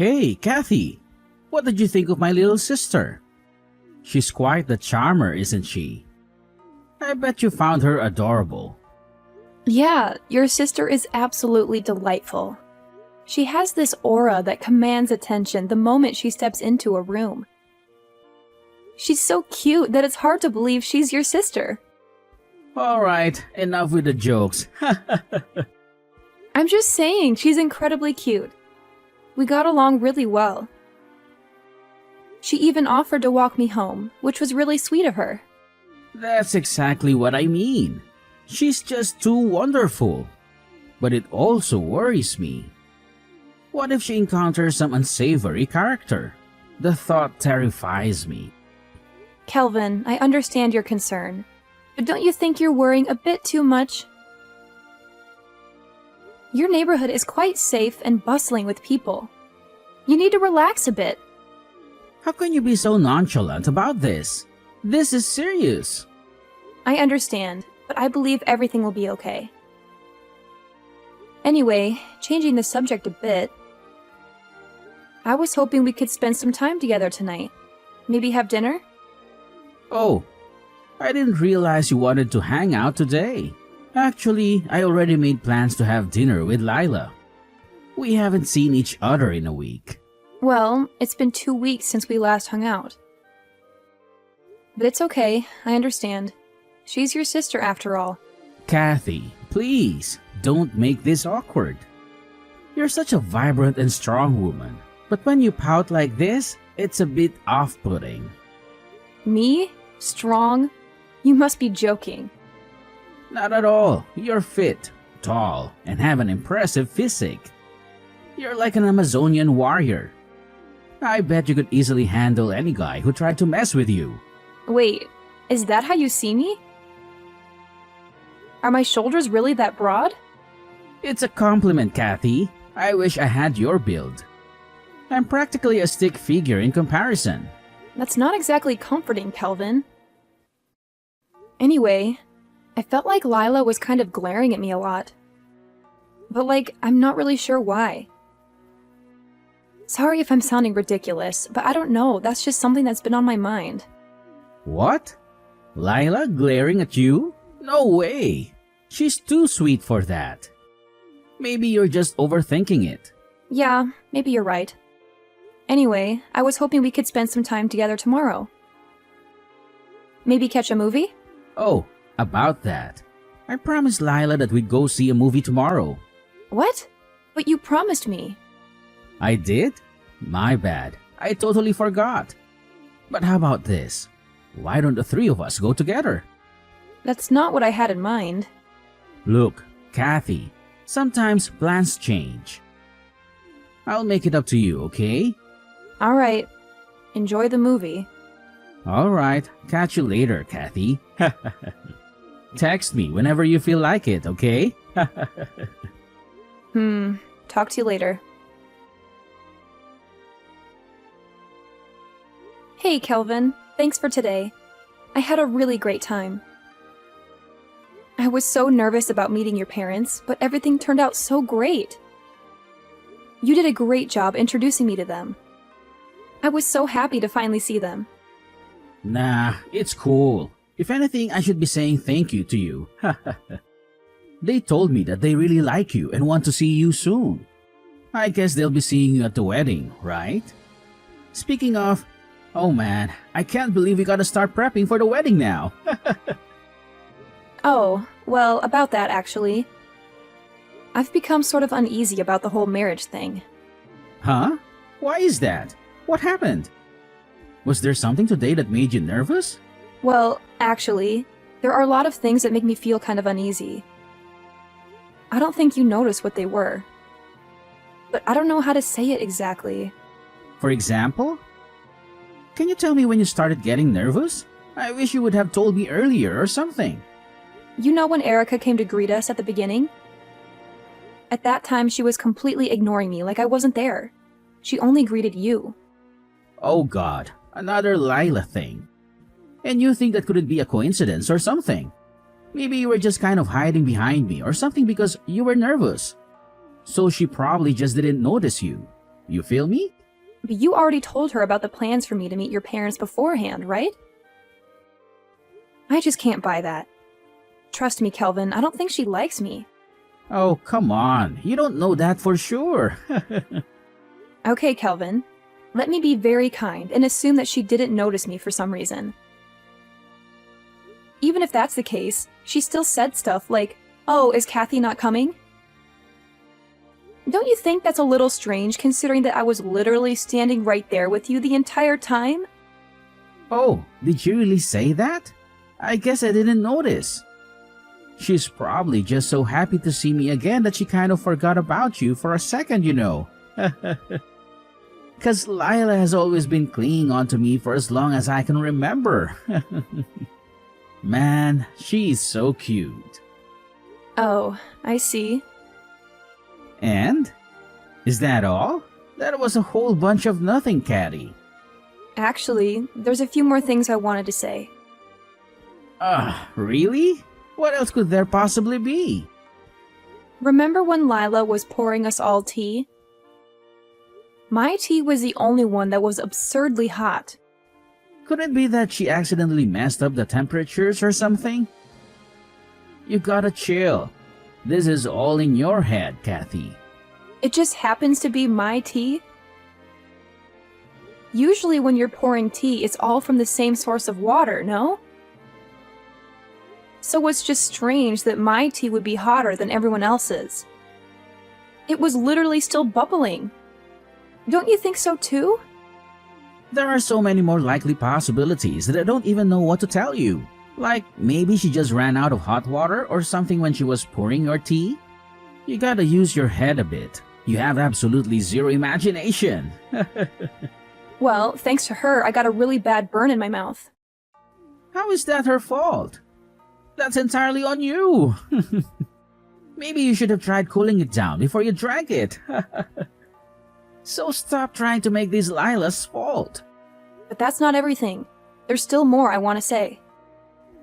Hey, Kathy! What did you think of my little sister? She's quite the charmer, isn't she? I bet you found her adorable. Yeah, your sister is absolutely delightful. She has this aura that commands attention the moment she steps into a room. She's so cute that it's hard to believe she's your sister. Alright, enough with the jokes. I'm just saying, she's incredibly cute. We got along really well. She even offered to walk me home, which was really sweet of her. That's exactly what I mean. She's just too wonderful. But it also worries me. What if she encounters some unsavory character? The thought terrifies me. Kelvin, I understand your concern, but don't you think you're worrying a bit too much? Your neighborhood is quite safe and bustling with people. You need to relax a bit. How can you be so nonchalant about this? This is serious. I understand, but I believe everything will be okay. Anyway, changing the subject a bit, I was hoping we could spend some time together tonight. Maybe have dinner? Oh, I didn't realize you wanted to hang out today. Actually, I already made plans to have dinner with Lila. We haven't seen each other in a week. Well, it's been 2 weeks since we last hung out. But it's okay, I understand. She's your sister after all. Kathy, please, don't make this awkward. You're such a vibrant and strong woman, but when you pout like this, it's a bit off-putting. Me? Strong? You must be joking. Not at all. You're fit, tall, and have an impressive physique. You're like an Amazonian warrior. I bet you could easily handle any guy who tried to mess with you. Wait, is that how you see me? Are my shoulders really that broad? It's a compliment, Kathy. I wish I had your build. I'm practically a stick figure in comparison. That's not exactly comforting, Kelvin. Anyway, I felt like Lila was kind of glaring at me a lot. But I'm not really sure why. Sorry if I'm sounding ridiculous, but I don't know, that's just something that's been on my mind. What? Lila glaring at you? No way! She's too sweet for that. Maybe you're just overthinking it. Yeah, maybe you're right. Anyway, I was hoping we could spend some time together tomorrow. Maybe catch a movie? Oh, about that. I promised Lila that we'd go see a movie tomorrow. What? But you promised me. I did? My bad. I totally forgot. But how about this? Why don't the three of us go together? That's not what I had in mind. Look, Kathy, sometimes plans change. I'll make it up to you, okay? Alright. Enjoy the movie. Alright, catch you later, Kathy. Text me whenever you feel like it, okay? Talk to you later. Hey, Kelvin. Thanks for today. I had a really great time. I was so nervous about meeting your parents, but everything turned out so great. You did a great job introducing me to them. I was so happy to finally see them. Nah, it's cool. If anything, I should be saying thank you to you. They told me that they really like you and want to see you soon. I guess they'll be seeing you at the wedding, right? Speaking of, oh man, I can't believe we gotta start prepping for the wedding now. Oh, well, about that actually. I've become sort of uneasy about the whole marriage thing. Huh? Why is that? What happened? Was there something today that made you nervous? Well, actually, there are a lot of things that make me feel kind of uneasy. I don't think you noticed what they were. But I don't know how to say it exactly. For example? Can you tell me when you started getting nervous? I wish you would have told me earlier or something. You know when Erica came to greet us at the beginning? At that time, she was completely ignoring me like I wasn't there. She only greeted you. Oh god, another Lila thing. And you think that couldn't be a coincidence or something? Maybe you were just kind of hiding behind me or something because you were nervous. So she probably just didn't notice you. You feel me? But you already told her about the plans for me to meet your parents beforehand, right? I just can't buy that. Trust me, Kelvin, I don't think she likes me. Oh, come on. You don't know that for sure. Okay, Kelvin. Let me be very kind and assume that she didn't notice me for some reason. Even if that's the case, she still said stuff like, "Oh, is Kathy not coming?" Don't you think that's a little strange considering that I was literally standing right there with you the entire time? Oh, did you really say that? I guess I didn't notice. She's probably just so happy to see me again that she kind of forgot about you for a second, you know. 'Cause Lila has always been clinging on to me for as long as I can remember. Man, she's so cute. Oh, I see. And? Is that all? That was a whole bunch of nothing, Caddy. Actually, there's a few more things I wanted to say. Really? What else could there possibly be? Remember when Lila was pouring us all tea? My tea was the only one that was absurdly hot. Could it be that she accidentally messed up the temperatures or something? You gotta chill. This is all in your head, Kathy. It just happens to be my tea? Usually when you're pouring tea, it's all from the same source of water, no? So it's just strange that my tea would be hotter than everyone else's. It was literally still bubbling. Don't you think so too? There are so many more likely possibilities that I don't even know what to tell you. Like, maybe she just ran out of hot water or something when she was pouring your tea? You gotta use your head a bit. You have absolutely zero imagination. Well, thanks to her, I got a really bad burn in my mouth. How is that her fault? That's entirely on you. Maybe you should have tried cooling it down before you drank it. So stop trying to make this Lila's fault. But that's not everything. There's still more I want to say.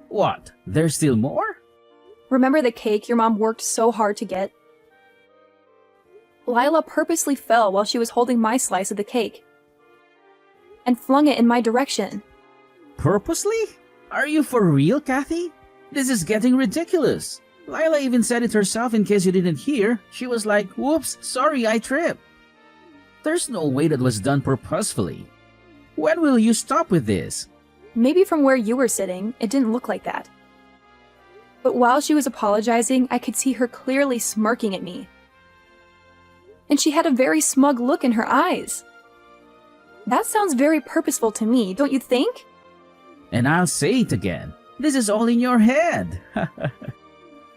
What? There's still more? Remember the cake your mom worked so hard to get? Lila purposely fell while she was holding my slice of the cake and flung it in my direction. Purposely? Are you for real, Kathy? This is getting ridiculous. Lila even said it herself in case you didn't hear. She was like, "Whoops, sorry, I tripped." There's no way that was done purposefully. When will you stop with this? Maybe from where you were sitting, it didn't look like that. But while she was apologizing, I could see her clearly smirking at me. And she had a very smug look in her eyes. That sounds very purposeful to me, don't you think? And I'll say it again. This is all in your head.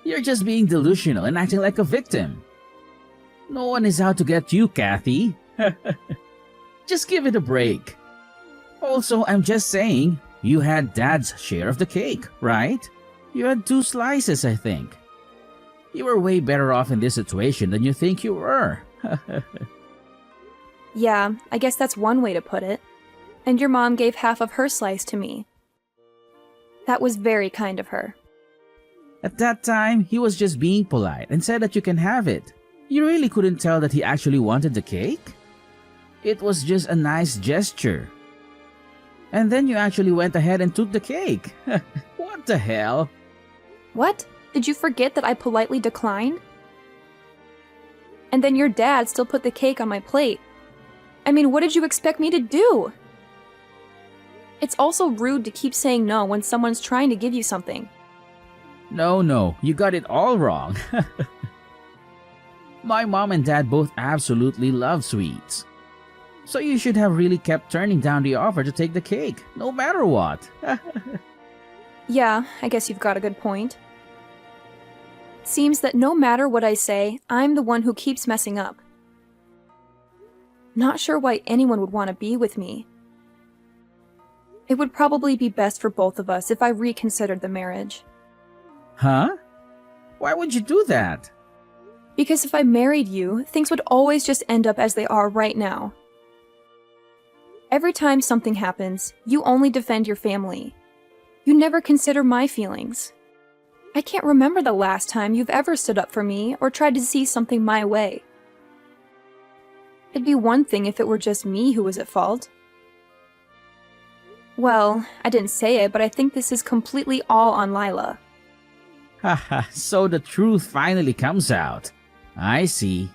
You're just being delusional and acting like a victim. No one is out to get you, Kathy. Just give it a break. Also, I'm just saying, you had Dad's share of the cake, right? You had 2 slices, I think. You were way better off in this situation than you think you were. Yeah, I guess that's one way to put it. And your mom gave half of her slice to me. That was very kind of her. At that time, he was just being polite and said that you can have it. You really couldn't tell that he actually wanted the cake? It was just a nice gesture. And then you actually went ahead and took the cake. What the hell? What? Did you forget that I politely declined? And then your dad still put the cake on my plate. I mean, what did you expect me to do? It's also rude to keep saying no when someone's trying to give you something. No, you got it all wrong. My mom and dad both absolutely love sweets. So you should have really kept turning down the offer to take the cake, no matter what. Yeah, I guess you've got a good point. Seems that no matter what I say, I'm the one who keeps messing up. Not sure why anyone would want to be with me. It would probably be best for both of us if I reconsidered the marriage. Huh? Why would you do that? Because if I married you, things would always just end up as they are right now. Every time something happens, you only defend your family. You never consider my feelings. I can't remember the last time you've ever stood up for me or tried to see something my way. It'd be one thing if it were just me who was at fault. Well, I didn't say it, but I think this is completely all on Lila. Haha, so the truth finally comes out. I see.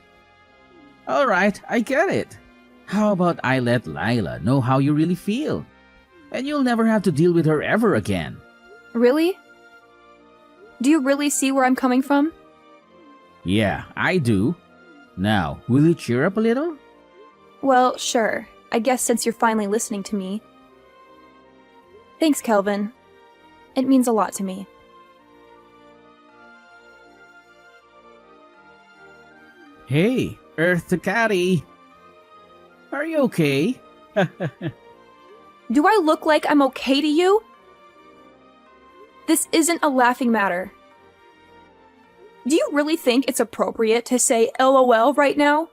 Alright, I get it. How about I let Lila know how you really feel? And you'll never have to deal with her ever again. Really? Do you really see where I'm coming from? Yeah, I do. Now, will you cheer up a little? Well, sure. I guess since you're finally listening to me. Thanks, Kelvin. It means a lot to me. Hey, Earth to Catty. Are you okay? Do I look like I'm okay to you? This isn't a laughing matter. Do you really think it's appropriate to say LOL right now?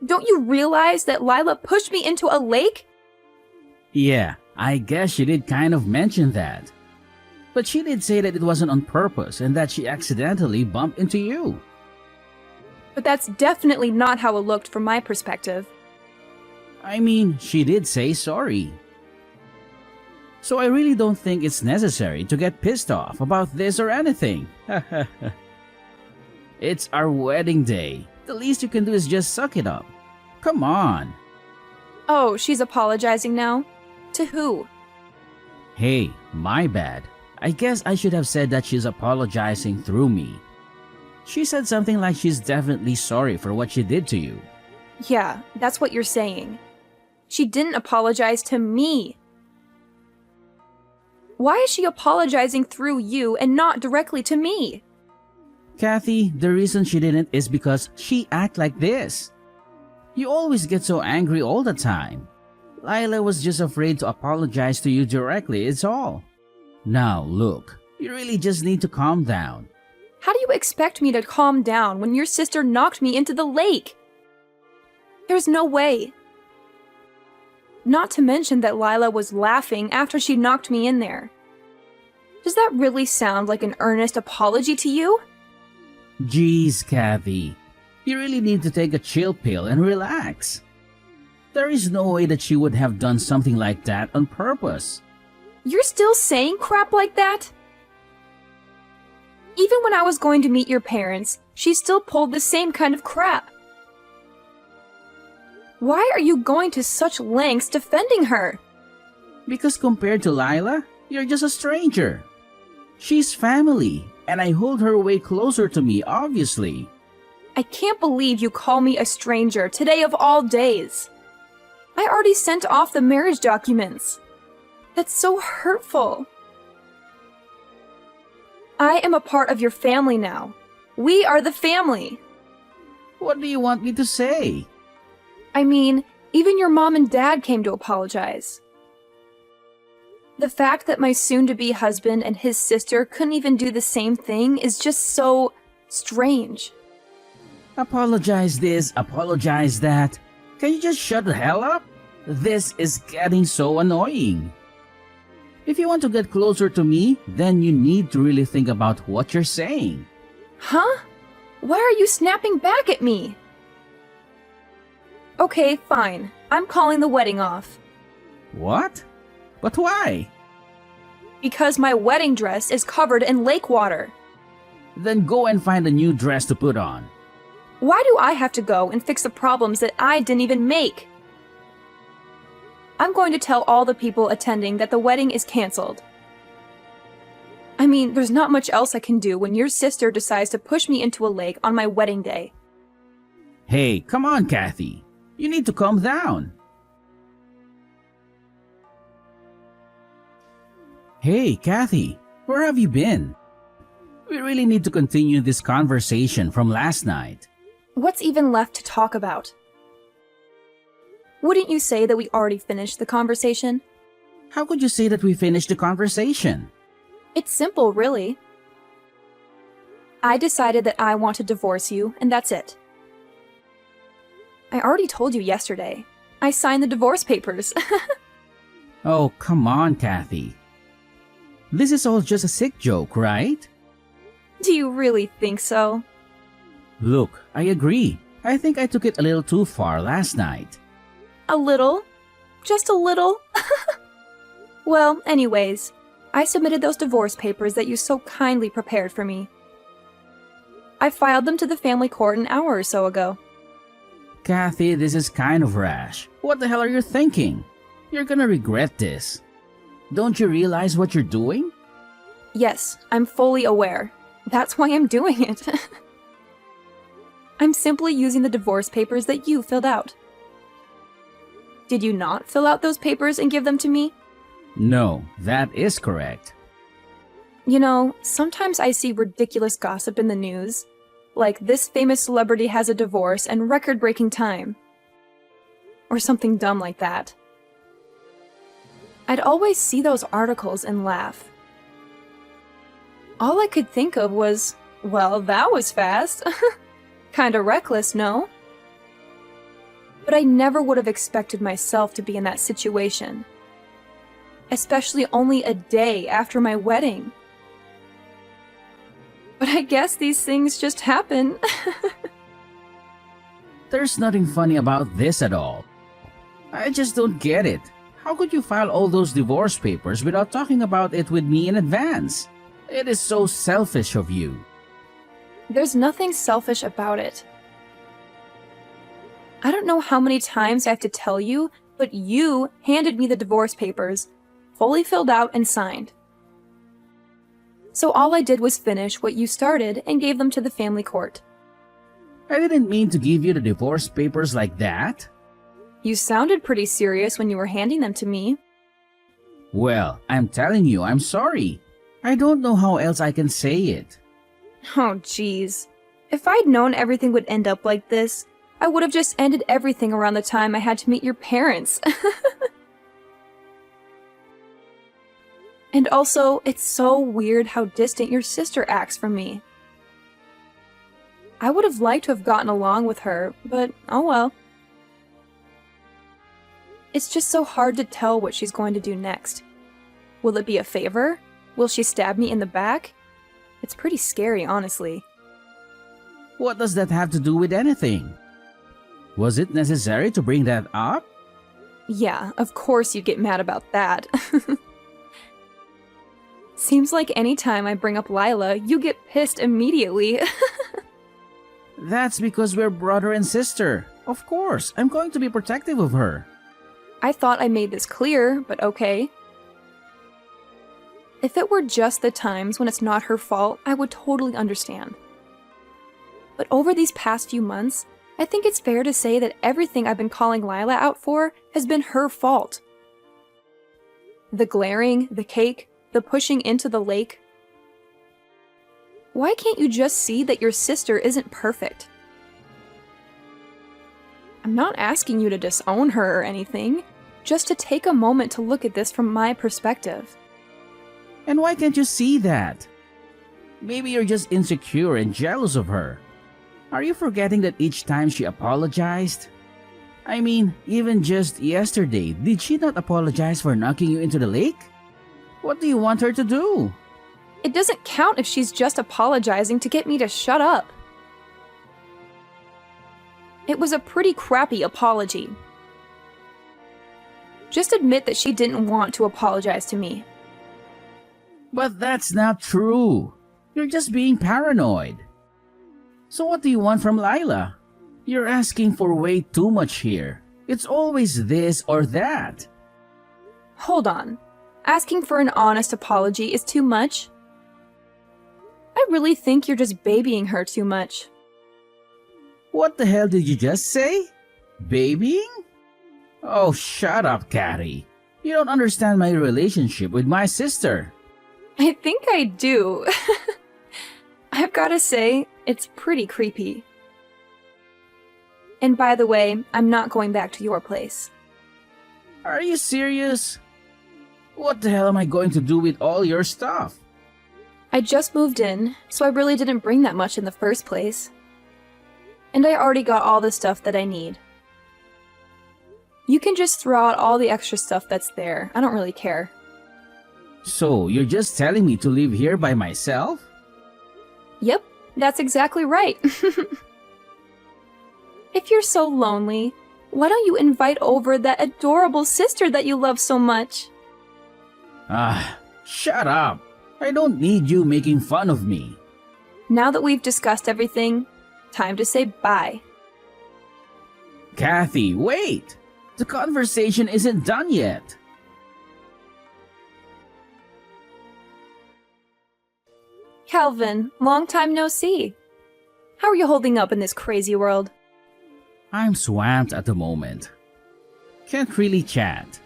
Don't you realize that Lila pushed me into a lake? Yeah, I guess she did kind of mention that. But she did say that it wasn't on purpose and that she accidentally bumped into you. But that's definitely not how it looked from my perspective. I mean, she did say sorry. So I really don't think it's necessary to get pissed off about this or anything. It's our wedding day. The least you can do is just suck it up. Come on. Oh, she's apologizing now? To who? Hey, my bad. I guess I should have said that she's apologizing through me. She said something like she's definitely sorry for what she did to you. Yeah, that's what you're saying. She didn't apologize to me. Why is she apologizing through you and not directly to me? Kathy, the reason she didn't is because she act like this. You always get so angry all the time. Lila was just afraid to apologize to you directly, it's all. Now, look, you really just need to calm down. How do you expect me to calm down when your sister knocked me into the lake? There's no way. Not to mention that Lila was laughing after she knocked me in there. Does that really sound like an earnest apology to you? Jeez, Kathy. You really need to take a chill pill and relax. There is no way that she would have done something like that on purpose. You're still saying crap like that? Even when I was going to meet your parents, she still pulled the same kind of crap. Why are you going to such lengths defending her? Because compared to Lila, you're just a stranger. She's family, and I hold her way closer to me, obviously. I can't believe you call me a stranger today of all days. I already sent off the marriage documents. That's so hurtful. I am a part of your family now. We are the family. What do you want me to say? I mean, even your mom and dad came to apologize. The fact that my soon-to-be husband and his sister couldn't even do the same thing is just so strange. Apologize this, apologize that. Can you just shut the hell up? This is getting so annoying. If you want to get closer to me, then you need to really think about what you're saying. Huh? Why are you snapping back at me? Okay, fine. I'm calling the wedding off. What? But why? Because my wedding dress is covered in lake water. Then go and find a new dress to put on. Why do I have to go and fix the problems that I didn't even make? I'm going to tell all the people attending that the wedding is canceled. I mean, there's not much else I can do when your sister decides to push me into a lake on my wedding day. Hey, come on, Kathy. You need to calm down. Hey, Kathy, where have you been? We really need to continue this conversation from last night. What's even left to talk about? Wouldn't you say that we already finished the conversation? How could you say that we finished the conversation? It's simple, really. I decided that I want to divorce you, and that's it. I already told you yesterday. I signed the divorce papers. Oh, come on, Kathy. This is all just a sick joke, right? Do you really think so? Look, I agree. I think I took it a little too far last night. A little? Just a little? Well, anyways, I submitted those divorce papers that you so kindly prepared for me. I filed them to the family court an hour or so ago. Kathy, this is kind of rash. What the hell are you thinking? You're gonna regret this. Don't you realize what you're doing? Yes, I'm fully aware. That's why I'm doing it. I'm simply using the divorce papers that you filled out. Did you not fill out those papers and give them to me? No, that is correct. You know, sometimes I see ridiculous gossip in the news, like this famous celebrity has a divorce and record-breaking time. Or something dumb like that. I'd always see those articles and laugh. All I could think of was, well, that was fast. Kinda reckless, no? But I never would have expected myself to be in that situation. Especially only a day after my wedding. But I guess these things just happen. There's nothing funny about this at all. I just don't get it. How could you file all those divorce papers without talking about it with me in advance? It is so selfish of you. There's nothing selfish about it. I don't know how many times I have to tell you, but you handed me the divorce papers, fully filled out and signed. So all I did was finish what you started and gave them to the family court. I didn't mean to give you the divorce papers like that. You sounded pretty serious when you were handing them to me. Well, I'm telling you, I'm sorry. I don't know how else I can say it. Oh, jeez. If I'd known everything would end up like this, I would have just ended everything around the time I had to meet your parents. And also, it's so weird how distant your sister acts from me. I would have liked to have gotten along with her, but oh well. It's just so hard to tell what she's going to do next. Will it be a favor? Will she stab me in the back? It's pretty scary, honestly. What does that have to do with anything? Was it necessary to bring that up? Yeah, of course you'd get mad about that. Seems like any time I bring up Lila, you get pissed immediately. That's because we're brother and sister. Of course, I'm going to be protective of her. I thought I made this clear, but okay. If it were just the times when it's not her fault, I would totally understand. But over these past few months, I think it's fair to say that everything I've been calling Lila out for has been her fault. The glaring, the cake, the pushing into the lake. Why can't you just see that your sister isn't perfect? I'm not asking you to disown her or anything, just to take a moment to look at this from my perspective. And why can't you see that? Maybe you're just insecure and jealous of her. Are you forgetting that each time she apologized? I mean, even just yesterday, did she not apologize for knocking you into the lake? What do you want her to do? It doesn't count if she's just apologizing to get me to shut up. It was a pretty crappy apology. Just admit that she didn't want to apologize to me. But that's not true. You're just being paranoid. So what do you want from Lila? You're asking for way too much here. It's always this or that. Hold on. Asking for an honest apology is too much? I really think you're just babying her too much. What the hell did you just say? Babying? Oh, shut up, Catty. You don't understand my relationship with my sister. I think I do. I've gotta say, it's pretty creepy. And by the way, I'm not going back to your place. Are you serious? What the hell am I going to do with all your stuff? I just moved in, so I really didn't bring that much in the first place. And I already got all the stuff that I need. You can just throw out all the extra stuff that's there. I don't really care. So, you're just telling me to live here by myself? Yep, that's exactly right. If you're so lonely, why don't you invite over that adorable sister that you love so much? Ah, shut up. I don't need you making fun of me. Now that we've discussed everything, time to say bye. Kathy, wait! The conversation isn't done yet. Calvin, long time no see. How are you holding up in this crazy world? I'm swamped at the moment. Can't really chat.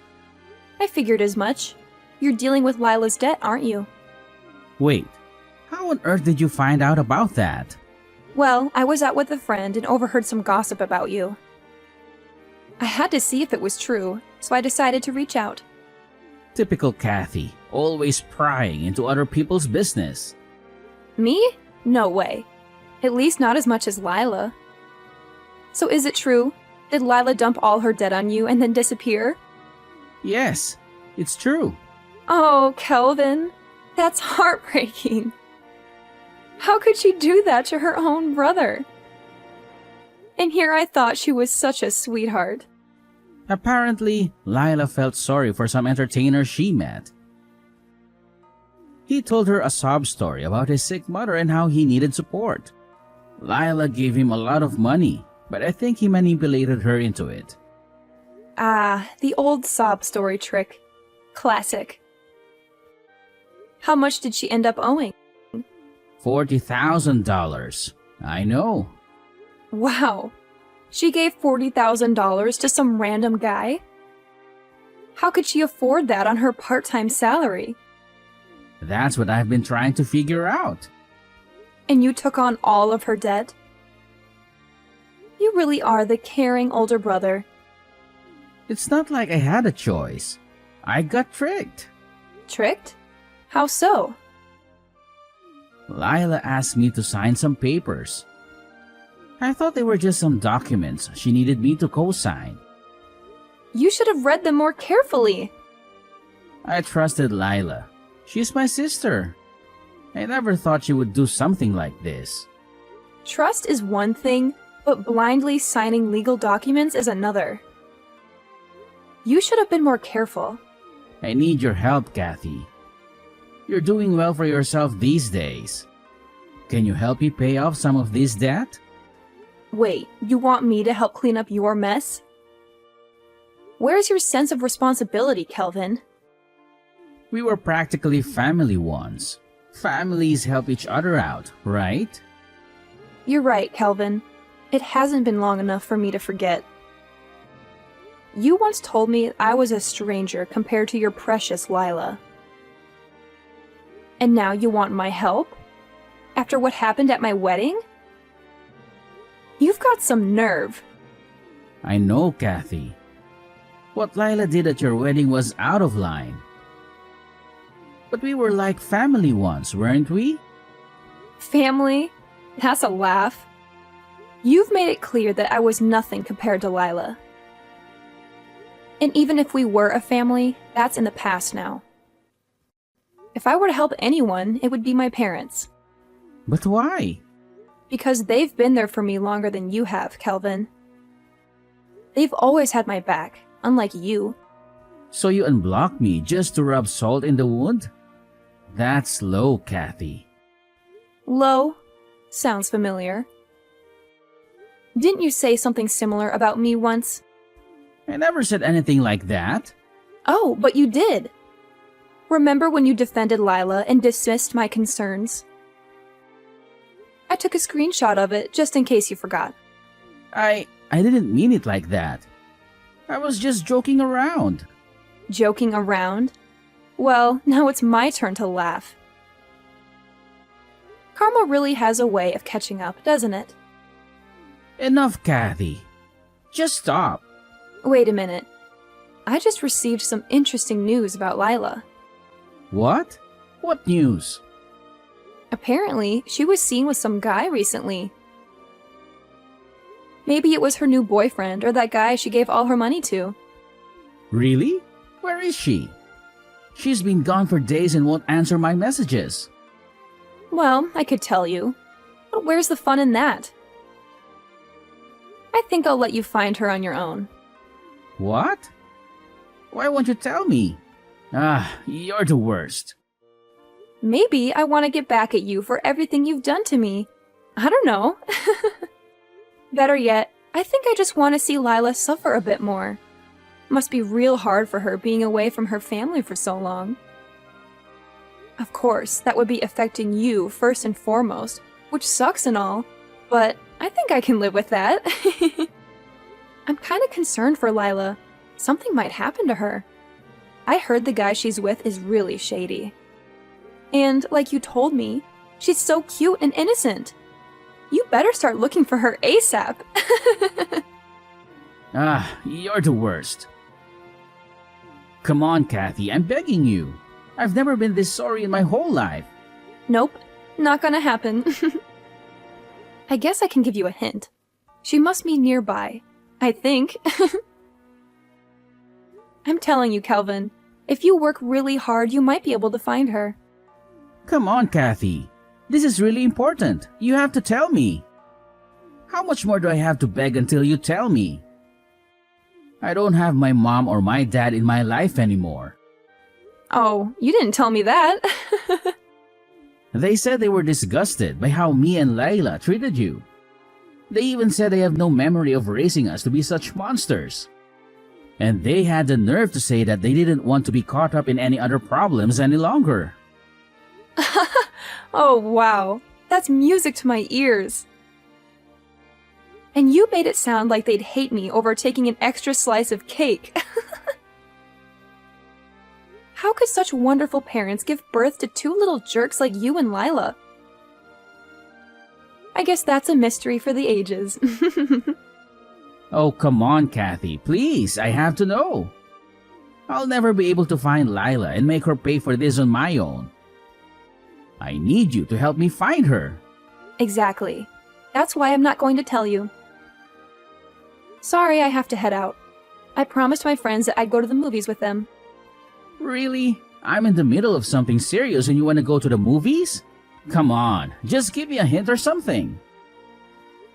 I figured as much. You're dealing with Lila's debt, aren't you? Wait, how on earth did you find out about that? Well, I was out with a friend and overheard some gossip about you. I had to see if it was true, so I decided to reach out. Typical Kathy, always prying into other people's business. Me? No way. At least not as much as Lila. So is it true? Did Lila dump all her debt on you and then disappear? Yes, it's true. Oh, Kelvin. That's heartbreaking. How could she do that to her own brother? And here I thought she was such a sweetheart. Apparently, Lila felt sorry for some entertainer she met. He told her a sob story about his sick mother and how he needed support. Lila gave him a lot of money, but I think he manipulated her into it. Ah, the old sob story trick. Classic. How much did she end up owing? $40,000. I know. Wow. She gave $40,000 to some random guy? How could she afford that on her part-time salary? That's what I've been trying to figure out. And you took on all of her debt? You really are the caring older brother. It's not like I had a choice. I got tricked. Tricked? How so? Lila asked me to sign some papers. I thought they were just some documents she needed me to co-sign. You should have read them more carefully. I trusted Lila. She's my sister. I never thought she would do something like this. Trust is one thing, but blindly signing legal documents is another. You should have been more careful. I need your help, Kathy. You're doing well for yourself these days. Can you help me pay off some of this debt? Wait, you want me to help clean up your mess? Where's your sense of responsibility, Kelvin? We were practically family once. Families help each other out, right? You're right, Kelvin. It hasn't been long enough for me to forget. You once told me I was a stranger compared to your precious Lila. And now you want my help? After what happened at my wedding? You've got some nerve. I know, Kathy. What Lila did at your wedding was out of line. But we were like family once, weren't we? Family? That's a laugh. You've made it clear that I was nothing compared to Lila. And even if we were a family, that's in the past now. If I were to help anyone, it would be my parents. But why? Because they've been there for me longer than you have, Kelvin. They've always had my back, unlike you. So you unblocked me just to rub salt in the wound? That's low, Kathy. Low? Sounds familiar. Didn't you say something similar about me once? I never said anything like that. Oh, but you did. Remember when you defended Lila and dismissed my concerns? I took a screenshot of it just in case you forgot. I didn't mean it like that. I was just joking around. Joking around? Well, now it's my turn to laugh. Karma really has a way of catching up, doesn't it? Enough, Kathy. Just stop. Wait a minute. I just received some interesting news about Lila. What? What news? Apparently, she was seen with some guy recently. Maybe it was her new boyfriend or that guy she gave all her money to. Really? Where is she? She's been gone for days and won't answer my messages. Well, I could tell you. But where's the fun in that? I think I'll let you find her on your own. What? Why won't you tell me? You're the worst. Maybe I want to get back at you for everything you've done to me. I don't know. Better yet, I think I just want to see Lila suffer a bit more. Must be real hard for her being away from her family for so long. Of course, that would be affecting you first and foremost, which sucks and all, but I think I can live with that. I'm kind of concerned for Lila. Something might happen to her. I heard the guy she's with is really shady. And like you told me, she's so cute and innocent. You better start looking for her ASAP. You're the worst. Come on, Kathy, I'm begging you. I've never been this sorry in my whole life. Nope, not gonna happen. I guess I can give you a hint. She must be nearby. I think. I'm telling you, Kelvin, if you work really hard, you might be able to find her. Come on, Kathy. This is really important. You have to tell me. How much more do I have to beg until you tell me? I don't have my mom or my dad in my life anymore. Oh, you didn't tell me that. They said they were disgusted by how me and Layla treated you. They even said they have no memory of raising us to be such monsters. And they had the nerve to say that they didn't want to be caught up in any other problems any longer. Oh, wow. That's music to my ears. And you made it sound like they'd hate me over taking an extra slice of cake. How could such wonderful parents give birth to two little jerks like you and Lila? I guess that's a mystery for the ages. Oh, come on, Kathy. Please, I have to know. I'll never be able to find Lila and make her pay for this on my own. I need you to help me find her. Exactly. That's why I'm not going to tell you. Sorry, I have to head out. I promised my friends that I'd go to the movies with them. Really? I'm in the middle of something serious and you want to go to the movies? Come on, just give me a hint or something.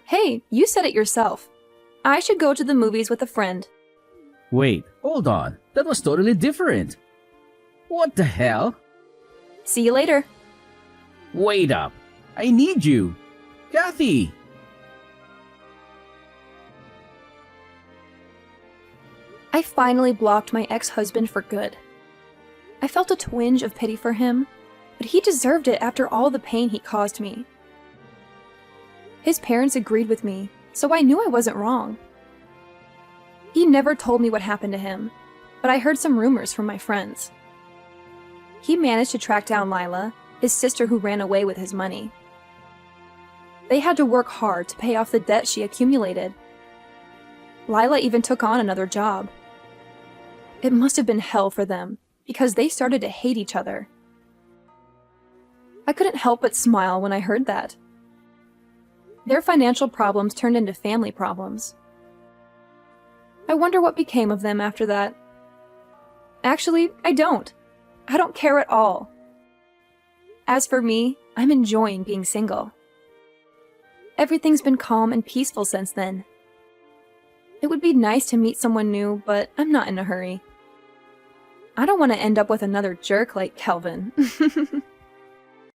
Hey, you said it yourself. I should go to the movies with a friend. Wait, hold on. That was totally different. What the hell? See you later. Wait up. I need you. Kathy! I finally blocked my ex-husband for good. I felt a twinge of pity for him, but he deserved it after all the pain he caused me. His parents agreed with me, so I knew I wasn't wrong. He never told me what happened to him, but I heard some rumors from my friends. He managed to track down Lila, his sister who ran away with his money. They had to work hard to pay off the debt she accumulated. Lila even took on another job. It must have been hell for them, because they started to hate each other. I couldn't help but smile when I heard that. Their financial problems turned into family problems. I wonder what became of them after that. Actually, I don't. I don't care at all. As for me, I'm enjoying being single. Everything's been calm and peaceful since then. It would be nice to meet someone new, but I'm not in a hurry. I don't want to end up with another jerk like Kelvin.